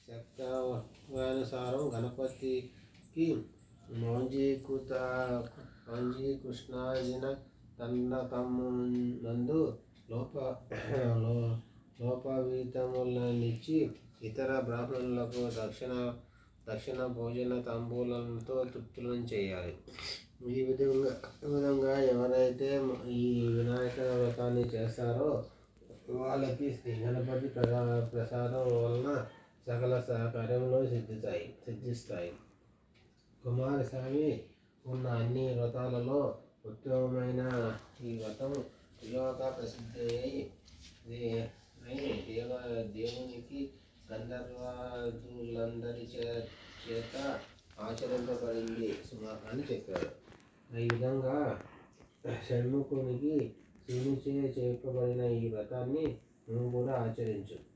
శక్తానుసారం గణపతికి కృష్ణాజిన దండకమునందు లోపవీతములనిచ్చి ఇతర బ్రాహ్మణులకు దక్షిణ భోజన తాంబూలంతో తృప్తులను చేయాలి. ఈ విధంగా ఎవరైతే ఈ వినాయక వ్రతాన్ని చేస్తారో వాళ్ళకి శ్రీ గణపతి ప్రసాదం వలన సకల కార్యములు సిద్ధిస్తాయి. కుమారస్వామి ఉన్న అన్ని వ్రతాలలో ఉత్తమమైన ఈ వ్రతం త్రిలోక ప్రసిద్ధి దేవునికి గంధర్వాదులందరి చేత ఆచరింపబడింది అని చెప్పారు. ఈ విధంగా షణ్ముఖునికి శివునిచే చెప్పబడిన ఈ వ్రతాన్ని నువ్వు కూడా ఆచరించు.